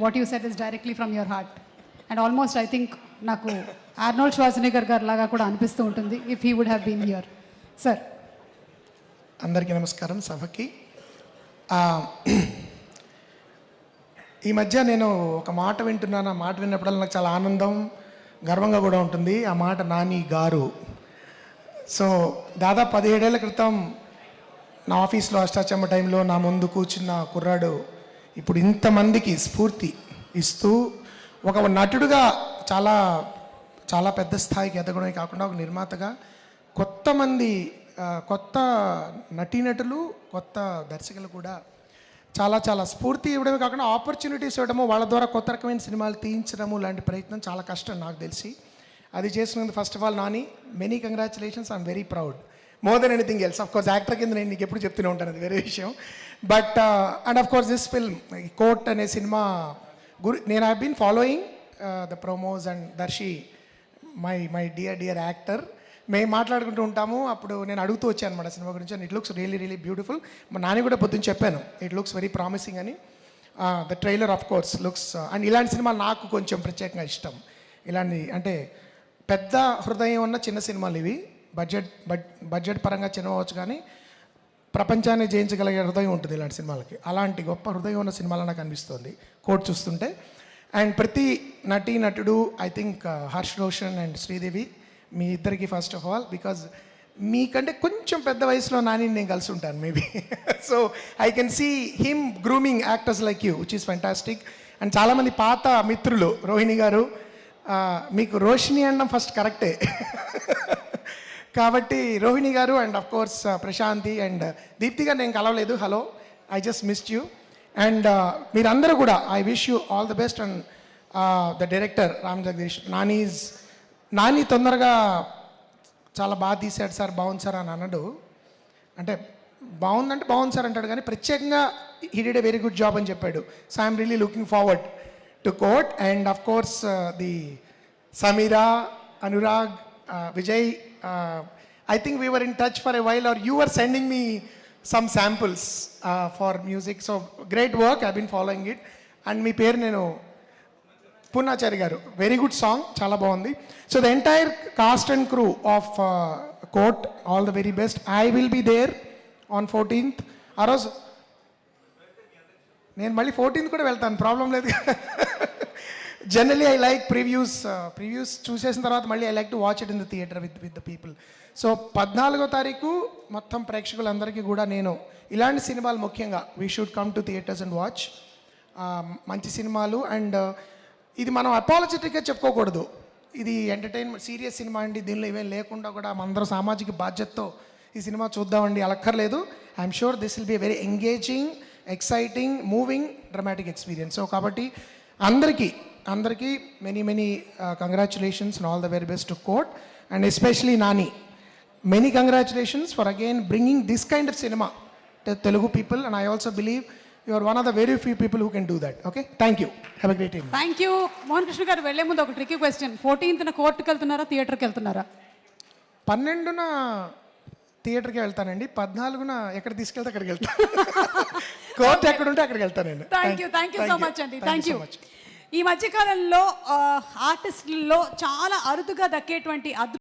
What you said is directly from your heart. And almost I think నాకు Arnold Schwarzenegger గారు లాగా కూడా అనిపిస్తూ ఉంటుంది if he would have been here. Sir అందరికీ నమస్కారం. సభకి ఈ మధ్య నేను ఒక మాట వింటున్నాను. ఆ మాట విన్నప్పుడల్లా నాకు చాలా ఆనందం, గర్వంగా కూడా ఉంటుంది. ఆ మాట నాని గారు. సో దాదాపు 17 ఏళ్ల క్రితం నా ఆఫీస్లో అష్టాచమ్మ టైంలో నా ముందు కూర్చున్న కుర్రాడు ఇప్పుడు ఇంతమందికి స్ఫూర్తి ఇస్తూ ఒక నటుడుగా చాలా చాలా పెద్ద స్థాయికి ఎదగడమే కాకుండా ఒక నిర్మాతగా కొత్త నటీనటులు, కొత్త దర్శకులు కూడా చాలా చాలా స్ఫూర్తి ఇవ్వడమే కాకుండా ఆపర్చునిటీస్ ఇవ్వడము, వాళ్ళ ద్వారా కొత్త రకమైన సినిమాలు తీయించడము లాంటి ప్రయత్నం చాలా కష్టం నాకు తెలిసి. అది చేసినందుకు first of all Nani, many congratulations. I'm very proud more then anything else. Of course actor కింద నేను నీకు ఎప్పుడు చెప్తూనే ఉంటాను, అది వేరే విషయం. But and of course this film Court అనే సినిమా నేను I been following the promos and Darshi my dear actor. మేము మాట్లాడుకుంటూ ఉంటాము. అప్పుడు నేను అడుగుతూ వచ్చాను అనమాట సినిమా గురించి. And it looks really beautiful. మా నాని కూడా పొద్దున్న చెప్పాను, ఇట్ లుక్స్ వెరీ ప్రామిసింగ్ అని. The trailer of course looks and ఇలాంటి సినిమాలు నాకు కొంచెం ప్రత్యేకంగా ఇష్టం. ఇలాంటి అంటే పెద్ద హృదయం ఉన్న చిన్న సినిమాలు ఇవి. బడ్జెట్ పరంగా చిన్న అవ్వచ్చు, కానీ ప్రపంచాన్ని జయించగలిగే హృదయం ఉంటుంది ఇలాంటి సినిమాలకి. అలాంటి గొప్ప హృదయం ఉన్న సినిమాలు నాకు అనిపిస్తుంది కోట్ చూస్తుంటే. అండ్ ప్రతి నటుడు I think Harsh Roshan and Sridevi, మీ ఇద్దరికి ఫస్ట్ ఆఫ్ ఆల్, బికాజ్ మీకంటే కొంచెం పెద్ద వయసులో నాని నేను కలిసి ఉంటాను maybe. So I can see him grooming actors like you, which is fantastic. And చాలామంది పాత మిత్రులు, రోహిణి గారు, మీకు రోషిని అనడం ఫస్ట్ కరెక్టే. కాబట్టి రోహిణి గారు and of course Prashanthi and Deepthi గారు నేను కలవలేదు. Hello, I just missed you. And మీరందరూ కూడా I wish you all the best. And the director Ram Jagadish, Nani తొందరగా చాలా బాగా తీశాడు సార్, బాగుంది సార్ అని అన్నాడు. అంటే బాగుందంటే బాగుంది సార్ అంటాడు, కానీ ప్రత్యేకంగా he did a very good job అని చెప్పాడు. So I'm really looking forward to Court. And of course the Sameera, Anurag, Vijay, I think we were in touch for a while, or you were sending me some samples for music. So great work, I've been following it. And మీ పేరు నేను పూర్ణాచారి గారు, very good song, చాలా బాగుంది. So the entire cast and crew of Court, all the very best. I will be there on 14th. ఆ రోజు నేను మళ్ళీ 14th కూడా వెళ్తాను, ప్రాబ్లం లేదు. జనరలీ ఐ లైక్ ప్రివ్యూస్ చూసేసిన తర్వాత మళ్ళీ I like to watch it in the theatre with the people. So 14వ తారీఖు మొత్తం ప్రేక్షకులందరికీ కూడా నేను ఇలాంటి సినిమాలు ముఖ్యంగా we should come to theatres and watch మంచి సినిమాలు. అండ్ ఇది మనం అపాలజెటిక్గా చెప్పుకోకూడదు, ఇది ఎంటర్టైన్మెంట్ సీరియస్ సినిమా అండి, దీనిలో ఇవేం లేకుండా కూడా మనందరం సామాజిక బాధ్యతతో ఈ సినిమా చూద్దామండి అలక్కర్లేదు. I'm sure this will be very engaging, exciting, moving, dramatic experience. So కాబట్టి అందరికీ many congratulations and all the very best to Court. And especially Nani, many congratulations for again bringing this kind of cinema to Telugu people. And I also believe you are one of the very few people who can do that. Okay, thank you, have a great evening. Thank you. Mohan Krishna గారు వెళ్లే ముందు ఒక tricky question. 14th కోర్టుకి వెళ్తున్నారా, థియేటర్కి వెళ్తున్నారా? 12న థియేటర్కి వెళ్తానండి, 14న ఎక్కడ తీసుకెళ్తే అక్కడికి వెళ్తాను. కోర్ట్ ఎక్కడ ఉంటే అక్కడికి వెళ్తానండి. థ్యాంక్ యూ సో మచ్ అండి. Thank you. ఈ మధ్యకాలంలో ఆర్టిస్టుల్లో చాలా అరుదుగా దక్కేటువంటి